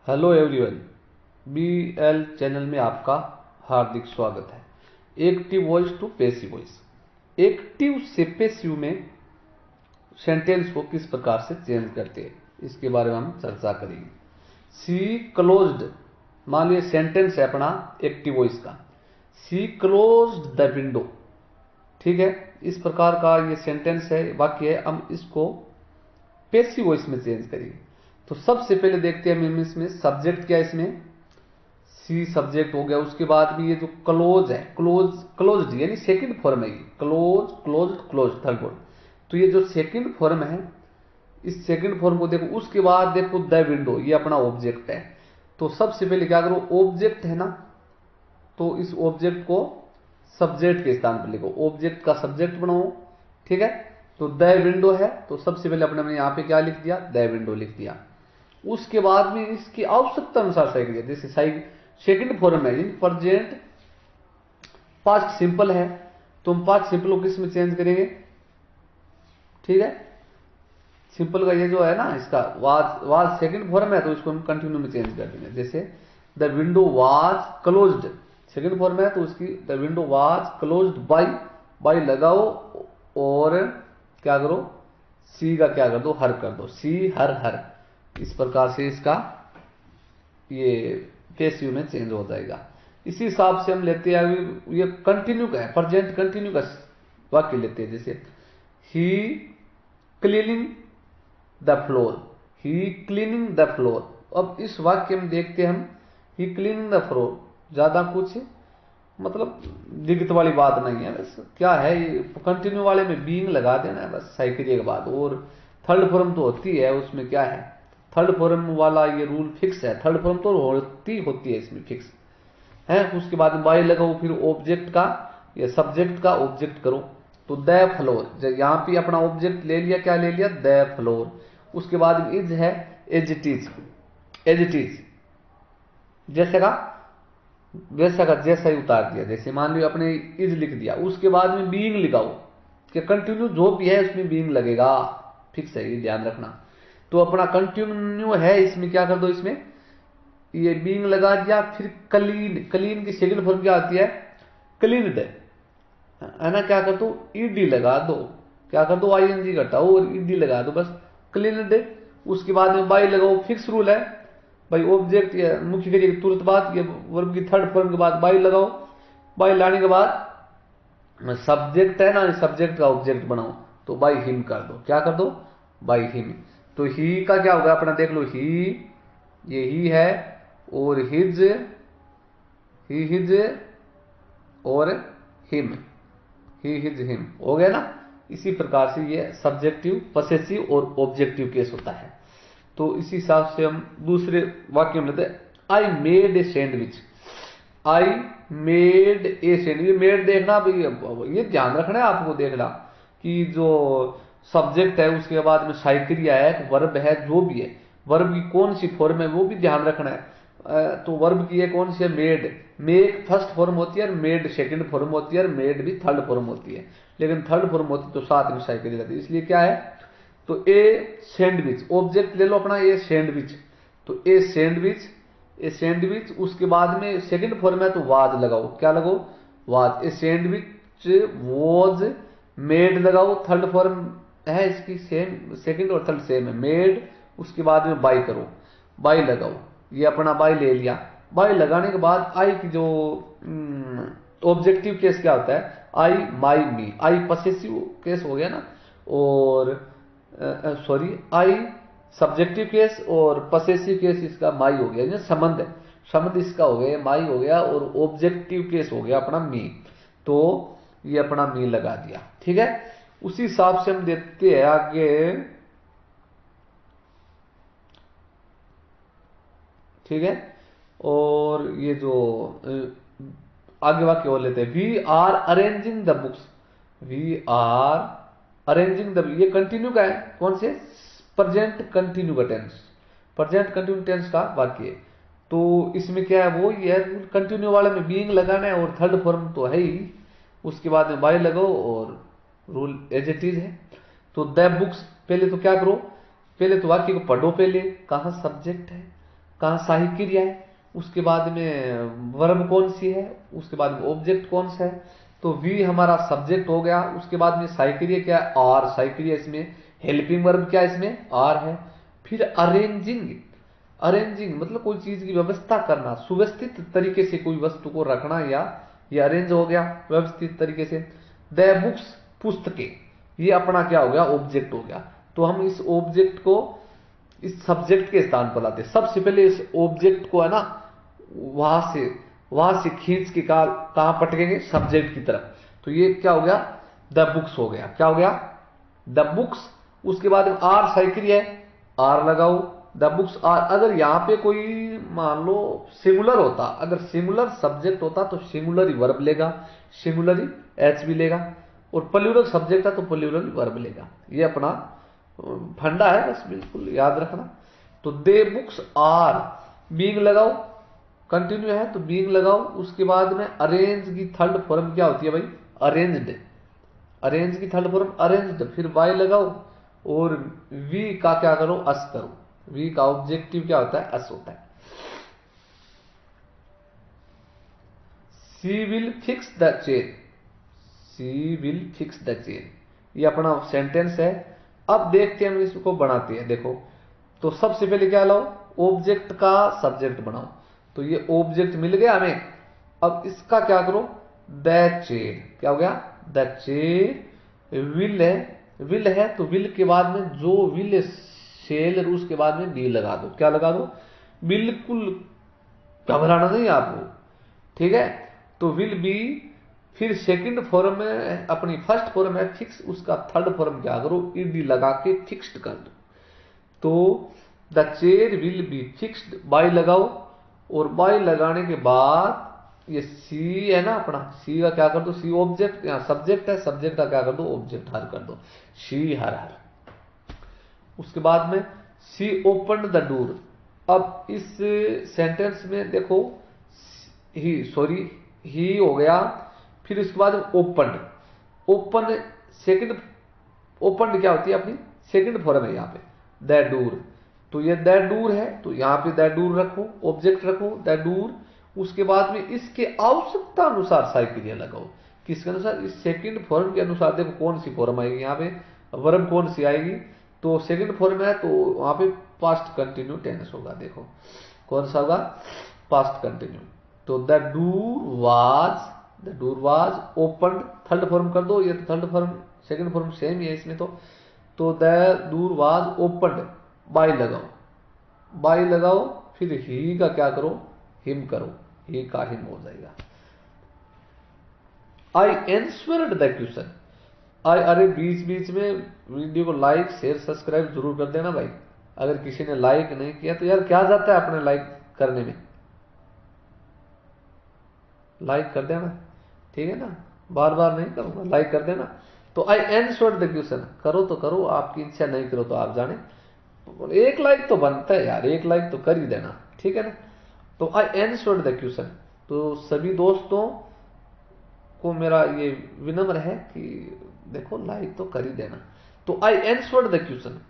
Hello everyone, BL channel में आपका हार्दिक स्वागत है। Active voice to passive voice. Active से पैसिव में सेंटेंस को किस प्रकार से चेंज करते हैं, इसके बारे में हम चर्चा करेंगे। सी क्लोज्ड, मान लीजिए सेंटेंस है अपना एक्टिव वॉइस का, सी क्लोज्ड द विंडो। ठीक है, इस प्रकार का ये सेंटेंस है, वाक्य है। हम इसको पैसिव वॉइस में चेंज करेंगे। तो सबसे पहले देखते हैं हम इसमें सब्जेक्ट क्या है। इसमें सी सब्जेक्ट हो गया, उसके बाद भी ये जो क्लोज है, क्लोज्ड यानी सेकंड फॉर्म है, close closed close third form. तो ये जो सेकंड फॉर्म है, इस सेकंड फॉर्म को देखो। उसके बाद देखो द विंडो, ये अपना ऑब्जेक्ट है। तो सबसे पहले क्या करो, ऑब्जेक्ट है ना, तो इस ऑब्जेक्ट को सब्जेक्ट के स्थान पर लिखो, ऑब्जेक्ट का सब्जेक्ट बनाओ। ठीक है, तो द विंडो है, तो सबसे पहले अपने यहां पे क्या लिख दिया, द विंडो लिख दिया। उसके बाद में इसकी आवश्यकता अनुसार सही किया, जैसे सेकंड फॉर्म है, प्रेजेंट पास्ट सिंपल है, तो हम पास्ट सिंपल को किस में चेंज करेंगे। ठीक है, सिंपल का ये जो है ना, इसका वाज सेकंड फॉर्म है, तो इसको हम कंटिन्यू में चेंज कर देंगे। जैसे the window was closed, second form है, तो उसकी the window was closed by लगाओ और क्या करो, सी का क्या कर दो, हर कर दो, सी हर। इस प्रकार से इसका ये पैसिव में चेंज हो जाएगा। इसी हिसाब से हम लेते हैं, ये कंटिन्यू का है, प्रेजेंट कंटिन्यू का वाक्य लेते हैं। जैसे he cleaning the floor, he cleaning the floor. अब इस वाक्य में देखते हैं हम, ही क्लीनिंग द फ्लोर, ज्यादा कुछ मतलब दिक्कत वाली बात नहीं है। बस क्या है, कंटिन्यू वाले में बीइंग लगा देना है बस सही करिए के बाद। और थर्ड फॉर्म तो होती है, उसमें क्या है, थर्ड फॉर्म वाला ये रूल फिक्स है। थर्ड फॉर्म तो होती है इसमें फिक्स है। उसके बाद बाय लगाओ, फिर ऑब्जेक्ट का या सब्जेक्ट का ऑब्जेक्ट करो। तो द फ्लोर, यहां पे अपना ऑब्जेक्ट ले लिया, क्या ले लिया, द फ्लोर। उसके बाद इज है, एज इट इज जैसे का वैसा का जैसा ही उतार दिया। जैसे मान लो अपने इज लिख दिया, उसके बाद में बीइंग लिखाओ कि कंटिन्यू जो भी है उसमें बीइंग लगेगा, फिक्स है, ये ध्यान रखना। तो अपना कंटिन्यू है, इसमें क्या कर दो, इसमें ये बीइंग लगा दिया। फिर क्लीन की सेकंड फॉर्म क्या आती है, क्लीनड है ना, क्या कर दो, ईडी लगा दो, क्या कर दो, आईएनजी घटा और ईडी लगा दो, बस क्लीनड। उसके बाद में बाय लगाओ, फिक्स रूल है भाई, ऑब्जेक्ट या मुख्य क्रिया की तुरंत बाद ये वर्ब की थर्ड फॉर्म के बाद बाय लगाओ। बाय लाने के बाद सब्जेक्ट है ना, सब्जेक्ट का ऑब्जेक्ट बनाओ, तो बाय हिम कर दो, क्या कर दो, बाय हिम। तो ही का क्या होगा अपना, देख लो, ही ये ही है, और हिज और हिम, ही हिज हिम हो गया ना। इसी प्रकार से ये सब्जेक्टिव, पसेसिव और ऑब्जेक्टिव केस होता है। तो इसी हिसाब से हम दूसरे वाक्य में लेते हैं, I made a sandwich. I made a sandwich, made देखना भाई, ये ध्यान रखना है आपको, देखना कि जो सब्जेक्ट है उसके बाद में साइक्रिया है, वर्ब है, जो भी है, वर्ब की कौन सी फॉर्म है वो भी ध्यान रखना है। तो वर्ब की ये कौन सी है, मेड। मेक फर्स्ट फॉर्म होती है, मेड सेकंड फॉर्म होती है, और मेड भी थर्ड फॉर्म होती है। लेकिन थर्ड फॉर्म होती है तो साथ में साइक्रिया जाती है, इसलिए क्या है, तो ए सैंडविच, ऑब्जेक्ट ले लो अपना, ए सैंडविच। तो ए सैंडविच, उसके बाद में सेकंड फॉर्म है तो वाज लगाओ, क्या लगाओ, was. A sandwich was made लगाओ, थर्ड फॉर्म है इसकी, सेम सेकंड और थर्ड सेम है, मेड। उसके बाद में बाय करो, बाय लगाओ, ये अपना बाय ले लिया। बाय लगाने के बाद आई की जो ऑब्जेक्टिव केस क्या होता है, आई माई मी, आई पसेसिव केस हो गया ना, और सॉरी आई सब्जेक्टिव केस, और पसेसिव केस इसका माई हो गया, संबंध है, संबंध इसका हो गया, माई हो गया, और ऑब्जेक्टिव केस हो गया अपना मी। तो ये अपना मी लगा दिया। ठीक है, उसी हिसाब से हम देखते हैं आगे। ठीक है, और ये जो आगे वाक्य और लेते हैं, we are arranging the books, we are arranging the, ये कंटिन्यू का है, कौन से, प्रेजेंट कंटिन्यू का टेंस, प्रेजेंट कंटिन्यू टेंस का वाक्य। तो इसमें क्या है, वो ये कंटिन्यू वाले में बीइंग लगाना है, और थर्ड फॉर्म तो है ही, उसके बाद में बाय लगाओ, और रूल एज इट इज है। तो द बुक्स, पहले तो क्या करो, पहले तो वाक्य को पढ़ो, पहले कहां सब्जेक्ट है, कहाँ सहायक क्रिया है, उसके बाद में वर्ब कौन सी है, उसके बाद में ऑब्जेक्ट कौन सा है। तो वी हमारा सब्जेक्ट हो गया, उसके बाद में सहायक क्रिया क्या है, आर, सहायक क्रिया इसमें, हेल्पिंग वर्ब क्या है इसमें, आर है। फिर अरेंजिंग, अरेंजिंग मतलब कोई चीज की व्यवस्था करना, सुव्यवस्थित तरीके से कोई वस्तु को रखना, या ये अरेंज हो गया व्यवस्थित तरीके से। द बुक्स, पुस्तकें, ये अपना क्या हो गया, ऑब्जेक्ट हो गया। तो हम इस ऑब्जेक्ट को इस सब्जेक्ट के स्थान पर लाते, सबसे पहले इस ऑब्जेक्ट को है ना वहां से खींच के कहां पटकेंगे, सब्जेक्ट की तरफ। तो ये क्या हो गया, द बुक्स हो गया, क्या हो गया, द बुक्स। उसके बाद आर सहायक क्रिया है, आर लगाओ, द बुक्स आर। अगर यहां पे कोई मान लो सिंगुलर होता, अगर सिंगुलर सब्जेक्ट होता तो सिंगुलर ही वर्ब लेगा, सिंगुलर ही एच भी लेगा, और प्लूरल सब्जेक्ट है तो प्लूरल वर्ब लेगा। ये अपना फंडा है, बस बिल्कुल याद रखना। तो दे बुक्स आर, बीइंग लगाओ, कंटिन्यू है तो बीइंग लगाओ। उसके बाद में अरेंज की थर्ड फॉर्म क्या होती है भाई, अरेंज्ड, अरेंज की थर्ड फॉर्म अरेंज्ड, फिर वाई लगाओ, और वी का क्या करो, अस करो। वी का ऑब्जेक्टिव क्या होता है, अस होता है। She will fix the chain, she will fix the chain, ये अपना सेंटेंस है। अब देखते हैं हम इसको बनाते हैं। देखो, तो सबसे पहले क्या लाओ, ऑब्जेक्ट का सब्जेक्ट बनाओ। तो ये ऑब्जेक्ट मिल गया हमें। अब इसका क्या करो, द चेन, क्या हो गया, द चेन विल है, विल है तो विल के बाद में जो विल सेल, उसके बाद में बी लगा दो, क्या लगा दो, बिल्कुल घबराना नहीं आपको, ठीक है। तो विल बी, फिर सेकंड फॉर्म में अपनी फर्स्ट फॉर्म है फिक्स, उसका थर्ड फॉर्म क्या करो, ईडी लगा के फिक्स्ड कर दो। तो the chair will be fixed, by लगाओ, और बाय लगाने के बाद ये सी है ना अपना, सी का क्या कर दो, सी ऑब्जेक्ट, यहां सब्जेक्ट है, सब्जेक्ट का क्या कर दो, ऑब्जेक्ट हर कर दो, शी हर हर। उसके बाद में सी ओपन द डोर। अब इस सेंटेंस में देखो, ही सॉरी ही हो गया, फिर उसके बाद ओपन, ओपन सेकंड, ओपन क्या होती है अपनी सेकंड फॉर्म है यहाँ पे, द डोर। तो ये द डोर है तो यहाँ पे द डोर रखो, ऑब्जेक्ट रखो द डोर। उसके बाद में इसके आवश्यकता अनुसार सहायक क्रिया लगाओ, किसके अनुसार, इस सेकंड फॉर्म के अनुसार। देखो कौन सी फॉर्म आएगी यहाँ पे, वर्ब कौन सी आएगी, तो सेकंड फॉर्म है तो वहां पे पास्ट कंटिन्यू टेंस होगा। देखो कौन सा होगा, पास्ट कंटिन्यू। तो the door was open, third form कर दो, ये तो third form second form same ही है इसमें। तो the door was open, by लगाओ, बाय लगाओ, फिर ही का क्या करो, हिम करो, ही का हिम हो जाएगा। आई एंसवर्ड द क्वेश्चन, आई, अरे बीच बीच में वीडियो को लाइक शेयर सब्सक्राइब जरूर कर देना भाई। अगर किसी ने लाइक नहीं किया तो यार क्या जाता है अपने लाइक करने में, लाइक कर देना, ठीक है ना, बार बार नहीं करूंगा, लाइक कर देना। तो आई एंसवर्ड द क्वेश्चन, करो तो करो, आपकी इच्छा, नहीं करो तो आप जाने। एक लाइक तो बनता है यार, एक लाइक तो कर ही देना, ठीक है ना। तो आई एंसवर्ड द क्वेश्चन, तो सभी दोस्तों को मेरा ये विनम्र है कि देखो लाइक तो कर ही देना। तो आई एंसवर्ड द क्वेश्चन,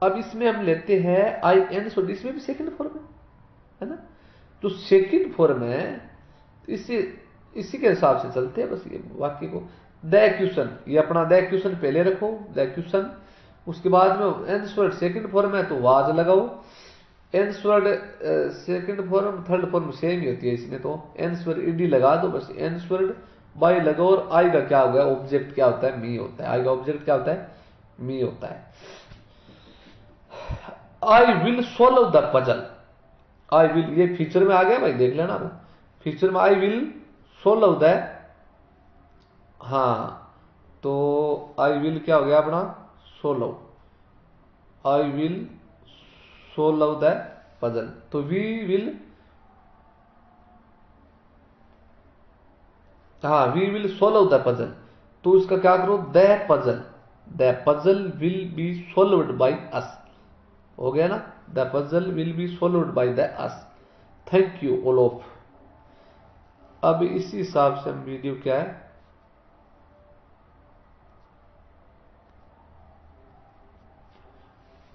अब इसमें हम लेते हैं आई एंसवर्ड, इसमें भी सेकंड फॉर्म है ना। तो सेकंड फॉर्म है, इसी इसी के हिसाब से चलते हैं बस ये वाक्य को। द क्वेश्चन, ये अपना द क्वेश्चन पहले रखो, द क्वेश्चन। उसके बाद में एंसवर्ड सेकंड फॉर्म है तो वाज लगाओ, answered second form third form same ही होती है इसमें, तो एंसवर्ड ईडी लगा दो बस, एंसवर्ड बाय लगाओ। और आई का क्या हो गया, ऑब्जेक्ट क्या होता है, मी होता है। आई का ऑब्जेक्ट क्या होता है, मी होता है। I will solve the puzzle, I will, ये फ्यूचर में आ गया भाई, देख लेना फ्यूचर में, आई विल सॉल्व द, हाँ तो आई विल क्या हो गया अपना, सोलव, आई विल सोलव द पजल। तो वी विल, हाँ वी विल सोलव द पजल, तो इसका क्या करो, the puzzle will be solved by us, हो गया ना, the puzzle will be solved by the us. Thank you all of. अब इसी हिसाब से हम वीडियो क्या है,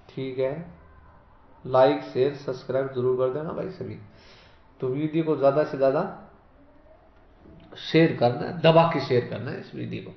ठीक है, लाइक शेयर सब्सक्राइब जरूर कर देना भाई सभी। तो वीडियो को ज़्यादा से ज़्यादा शेयर करना है, दबा के शेयर करना है इस वीडियो को।